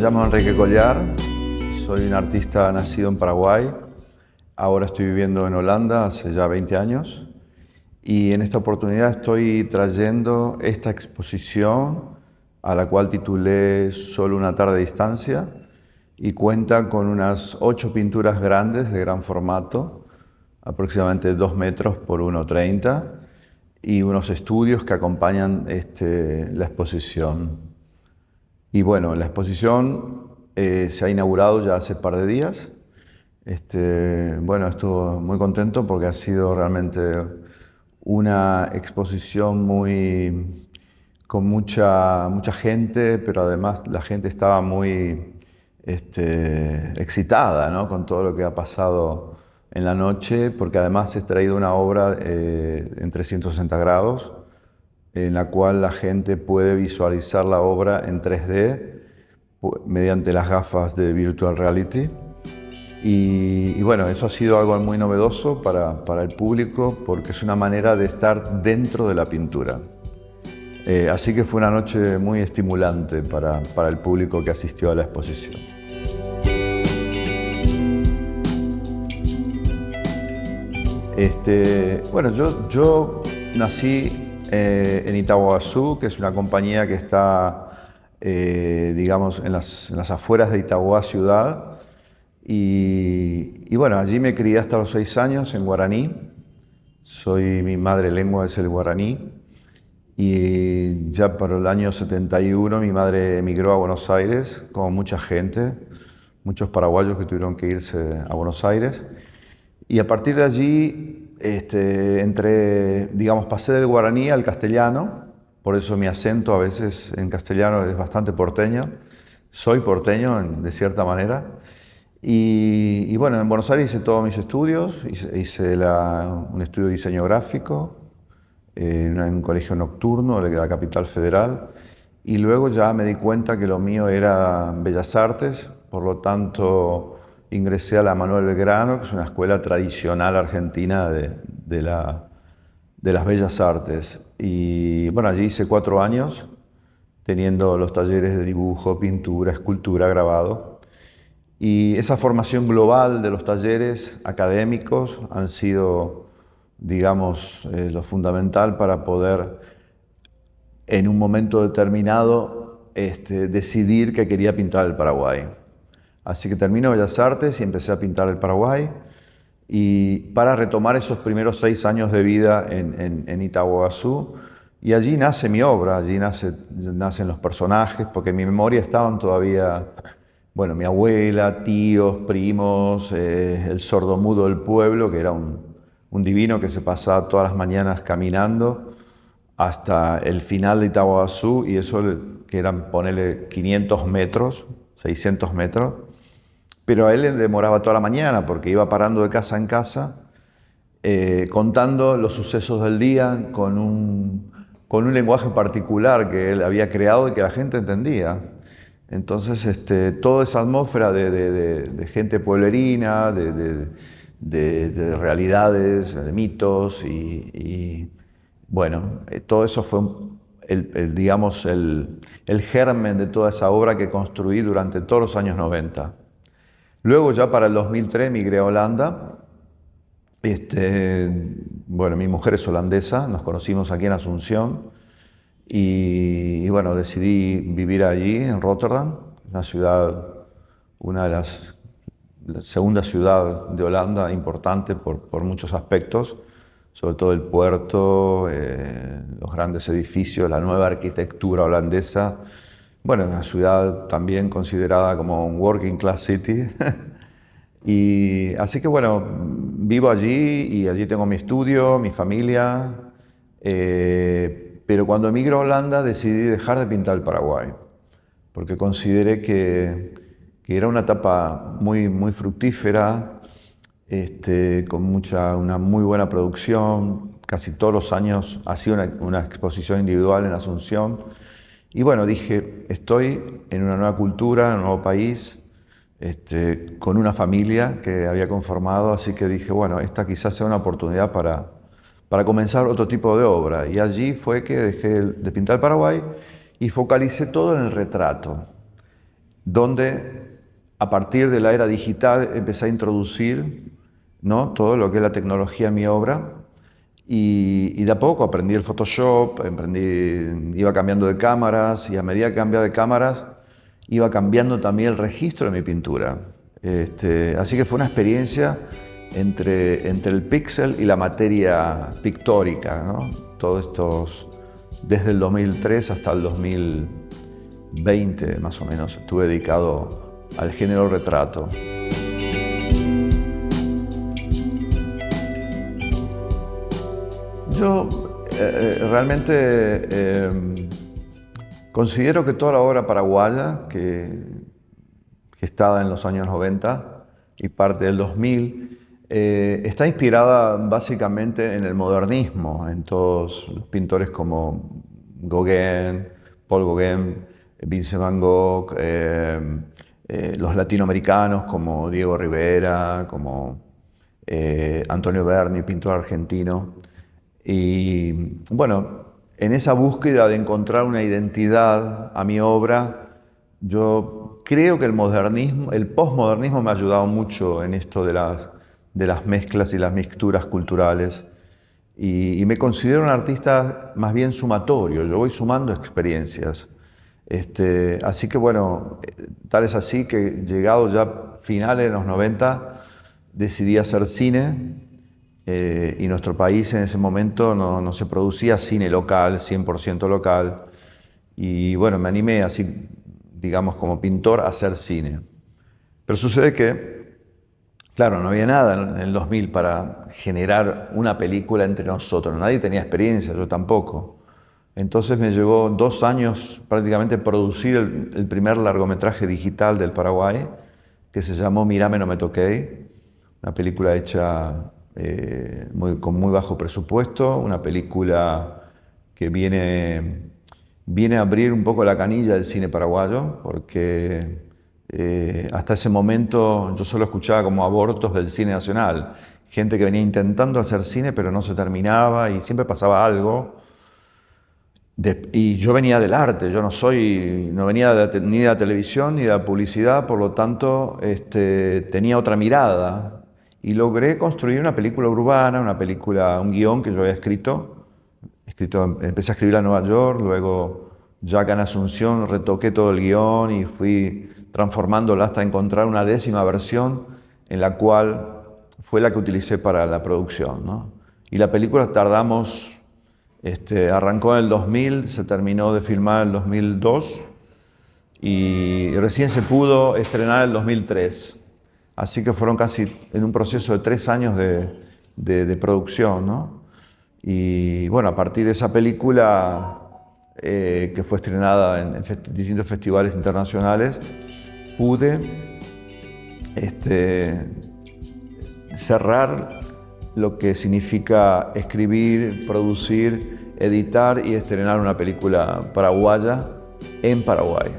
llamo Enrique Collar, soy un artista nacido en Paraguay, ahora estoy viviendo en Holanda hace ya 20 años y en esta oportunidad estoy trayendo esta exposición a la cual titulé Solo una tarde de distancia y cuenta con unas 8 pinturas grandes de gran formato, aproximadamente 2 metros por 1,30 y unos estudios que acompañan la exposición. Y bueno, la exposición se ha inaugurado ya hace un par de días. Bueno, estuve muy contento porque ha sido realmente una exposición con mucha gente, pero además la gente estaba muy excitada, ¿no? Con todo lo que ha pasado en la noche, porque además he traído una obra en 360 grados, en la cual la gente puede visualizar la obra en 3D mediante las gafas de Virtual Reality. Y bueno, eso ha sido algo muy novedoso para el público porque es una manera de estar dentro de la pintura. Así que fue una noche muy estimulante para el público que asistió a la exposición. Bueno, yo nací en Itaguazú, que es una compañía que está, digamos, en las afueras de Itauguá ciudad. Y bueno, allí me crié hasta los 6 años en guaraní. Mi madre lengua es el guaraní. Y ya para el año 71 mi madre emigró a Buenos Aires, como mucha gente, muchos paraguayos que tuvieron que irse a Buenos Aires. Y a partir de allí, pasé del guaraní al castellano, por eso mi acento a veces en castellano es bastante porteño. Soy porteño de cierta manera. Y bueno, en Buenos Aires hice todos mis estudios, hice un estudio de diseño gráfico en un colegio nocturno de la capital federal. Y luego ya me di cuenta que lo mío era Bellas Artes, por lo tanto ingresé a la Manuel Belgrano, que es una escuela tradicional argentina de las Bellas Artes. Y bueno, allí hice 4 años, teniendo los talleres de dibujo, pintura, escultura, grabado. Y esa formación global de los talleres académicos han sido, digamos, lo fundamental para poder, en un momento determinado, decidir que quería pintar el Paraguay. Así que termino Bellas Artes y empecé a pintar el Paraguay y para retomar esos primeros 6 años de vida en Itaguazú. Y allí nace mi obra, allí nacen los personajes, porque en mi memoria estaban todavía, bueno, mi abuela, tíos, primos, el sordomudo del pueblo, que era un divino que se pasaba todas las mañanas caminando hasta el final de Itaguazú, y eso que eran, ponele, 500 metros, 600 metros. Pero a él le demoraba toda la mañana porque iba parando de casa en casa, contando los sucesos del día con un lenguaje particular que él había creado y que la gente entendía. Entonces, toda esa atmósfera de gente pueblerina, de realidades, de mitos y bueno, todo eso fue digamos, el germen de toda esa obra que construí durante todos los años 90. Luego ya para el 2003 migré a Holanda. Bueno, mi mujer es holandesa, nos conocimos aquí en Asunción y bueno, decidí vivir allí en Rotterdam, una ciudad, la segunda ciudad de Holanda importante por muchos aspectos, sobre todo el puerto, los grandes edificios, la nueva arquitectura holandesa. Bueno, una ciudad también considerada como un working class city. Y así que bueno, vivo allí y allí tengo mi estudio, mi familia. Pero cuando emigro a Holanda decidí dejar de pintar el Paraguay, porque consideré que era una etapa muy fructífera, con una muy buena producción. Casi todos los años hacía una exposición individual en Asunción. Y bueno, dije, estoy en una nueva cultura, en un nuevo país, con una familia que había conformado, así que dije, bueno, esta quizás sea una oportunidad para comenzar otro tipo de obra. Y allí fue que dejé de pintar el Paraguay y focalicé todo en el retrato. donde a partir de la era digital empecé a introducir, ¿no?, todo lo que es la tecnología en mi obra. Y de a poco aprendí el Photoshop, iba cambiando de cámaras, y a medida que cambiaba de cámaras, iba cambiando también el registro de mi pintura. Así que fue una experiencia entre el píxel y la materia pictórica, ¿no? Todos estos, desde el 2003 hasta el 2020 más o menos, estuve dedicado al género retrato. Yo realmente considero que toda la obra paraguaya que gestada en los años 90 y parte del 2000, está inspirada básicamente en el modernismo, en todos los pintores como Gauguin, Paul Gauguin, Vincent van Gogh, los latinoamericanos como Diego Rivera, como Antonio Berni, pintor argentino. Y bueno, en esa búsqueda de encontrar una identidad a mi obra, yo creo que el posmodernismo me ha ayudado mucho en esto de las mezclas y las mixturas culturales. Y me considero un artista más bien sumatorio, yo voy sumando experiencias. Así que bueno, tal es así que llegado ya finales de los 90, decidí hacer cine. Y nuestro país en ese momento no se producía cine local, 100% local. Y bueno, me animé así, digamos, como pintor a hacer cine. Pero sucede que, claro, no había nada en el 2000 para generar una película entre nosotros. Nadie tenía experiencia, yo tampoco. Entonces me llevó 2 años prácticamente producir el primer largometraje digital del Paraguay, que se llamó Mírame, no me toqué, una película hecha con muy bajo presupuesto, una película que viene a abrir un poco la canilla del cine paraguayo, porque hasta ese momento yo solo escuchaba como abortos del cine nacional, gente que venía intentando hacer cine pero no se terminaba y siempre pasaba algo. Y yo venía del arte, yo no venía ni de la televisión ni de la publicidad, por lo tanto tenía otra mirada. Y logré construir una película urbana, un guión que yo había escrito. Empecé a escribirla en Nueva York, luego ya acá en Asunción retoqué todo el guión y fui transformándola hasta encontrar una 10ª versión en la cual fue la que utilicé para la producción, ¿no? Y la película arrancó en el 2000, se terminó de filmar en el 2002 y recién se pudo estrenar en el 2003. Así que fueron casi en un proceso de 3 años de producción, ¿no? Y bueno, a partir de esa película, que fue estrenada en distintos festivales internacionales, pude cerrar lo que significa escribir, producir, editar y estrenar una película paraguaya en Paraguay.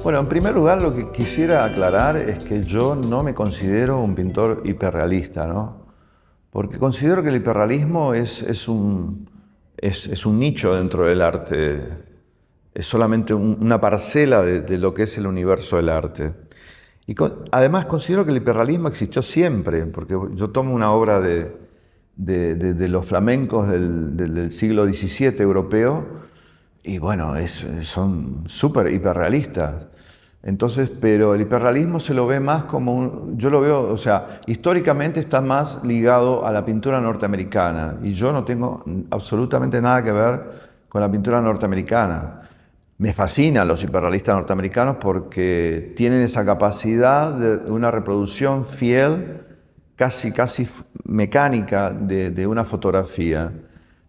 Bueno, en primer lugar, lo que quisiera aclarar es que yo no me considero un pintor hiperrealista, ¿no? Porque considero que el hiperrealismo es un nicho dentro del arte, es solamente una parcela de lo que es el universo del arte. Y además considero que el hiperrealismo existió siempre, porque yo tomo una obra de los flamencos del siglo XVII europeo, y bueno, son súper hiperrealistas. Entonces, pero el hiperrealismo se lo ve más como yo lo veo, o sea, históricamente está más ligado a la pintura norteamericana, y yo no tengo absolutamente nada que ver con la pintura norteamericana. Me fascinan los hiperrealistas norteamericanos porque tienen esa capacidad de una reproducción fiel, casi mecánica de una fotografía,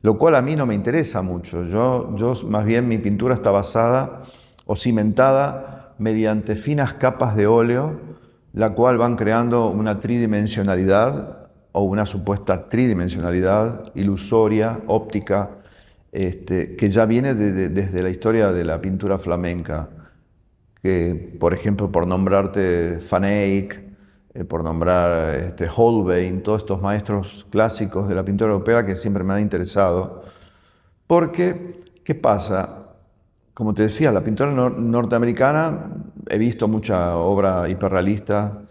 lo cual a mí no me interesa mucho. Yo más bien mi pintura está basada o cimentada mediante finas capas de óleo, la cual van creando una tridimensionalidad o una supuesta tridimensionalidad ilusoria, óptica, que ya viene desde la historia de la pintura flamenca, que por ejemplo, por nombrarte Van Eyck, por nombrar Holbein, todos estos maestros clásicos de la pintura europea que siempre me han interesado, Porque, ¿qué pasa? Como te decía, la pintura norteamericana, he visto mucha obra hiperrealista.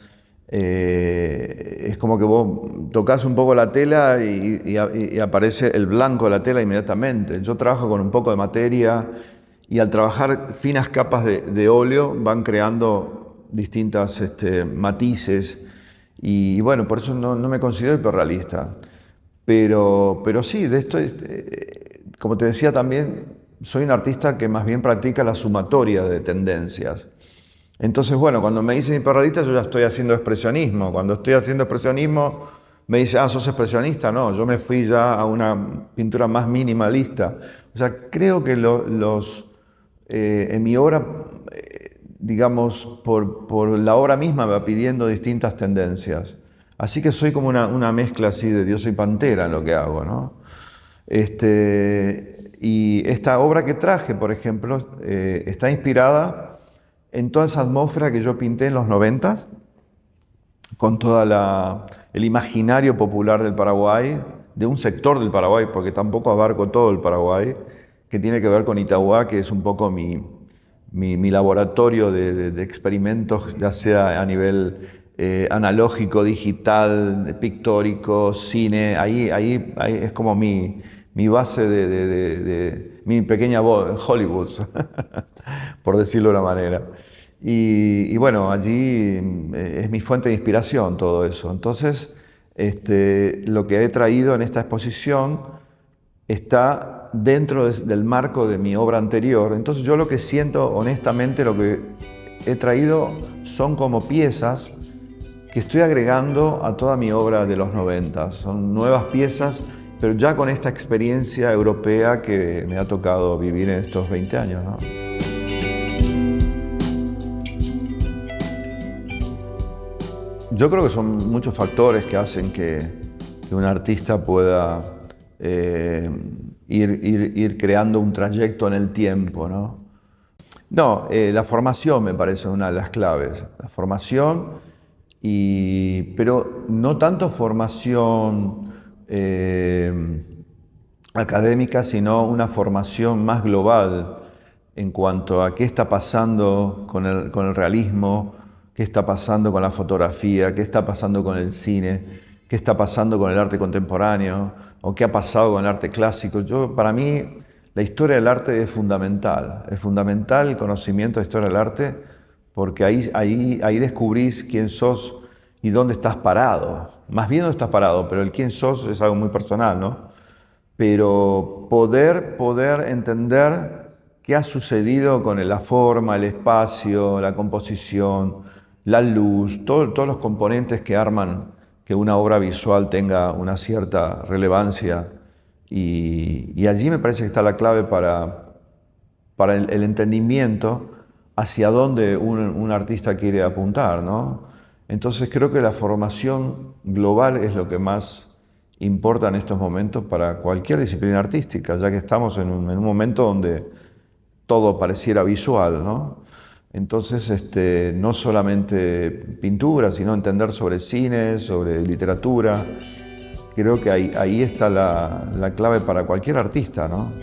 Es como que vos tocas un poco la tela y aparece el blanco de la tela inmediatamente. Yo trabajo con un poco de materia y al trabajar finas capas de óleo van creando distintas matices y bueno, por eso no me considero hiperrealista. Pero sí, de esto, como te decía también, soy un artista que más bien practica la sumatoria de tendencias. Entonces, bueno, cuando me dicen hiperrealista, yo ya estoy haciendo expresionismo. Cuando estoy haciendo expresionismo, me dice, ah, sos expresionista. No, yo me fui ya a una pintura más minimalista. O sea, creo que en mi obra, digamos, por la obra misma me va pidiendo distintas tendencias. Así que soy como una mezcla así de Dios y Pantera en lo que hago, ¿no? Y esta obra que traje, por ejemplo, está inspirada en toda esa atmósfera que yo pinté en los 90, con todo el imaginario popular del Paraguay, de un sector del Paraguay, porque tampoco abarco todo el Paraguay, que tiene que ver con Itauguá, que es un poco mi laboratorio de experimentos, ya sea a nivel analógico, digital, pictórico, cine. Ahí es como mi base de mi pequeña Hollywood, por decirlo de una manera. Y bueno, allí es mi fuente de inspiración todo eso. Entonces, lo que he traído en esta exposición está dentro del marco de mi obra anterior. Entonces yo lo que siento, honestamente, lo que he traído son como piezas que estoy agregando a toda mi obra de los 90. Son nuevas piezas, pero ya con esta experiencia europea que me ha tocado vivir en estos 20 años, ¿no? Yo creo que son muchos factores que hacen que un artista pueda ir creando un trayecto en el tiempo, ¿no? No, la formación me parece una de las claves. La formación, pero no tanto formación académica, sino una formación más global en cuanto a qué está pasando con el realismo, qué está pasando con la fotografía, qué está pasando con el cine, qué está pasando con el arte contemporáneo o qué ha pasado con el arte clásico. Para mí, la historia del arte es fundamental el conocimiento de la historia del arte porque ahí descubrís quién sos y dónde estás parado. Más bien dónde estás parado, pero el quién sos es algo muy personal, ¿no? Pero poder entender qué ha sucedido con la forma, el espacio, la composición, la luz, todos los componentes que arman que una obra visual tenga una cierta relevancia. Y allí me parece que está la clave para el entendimiento hacia dónde un artista quiere apuntar, ¿no? Entonces creo que la formación global es lo que más importa en estos momentos para cualquier disciplina artística, ya que estamos en un momento donde todo pareciera visual, ¿no? Entonces, no solamente pintura, sino entender sobre cine, sobre literatura. Creo que ahí está la clave para cualquier artista, ¿no?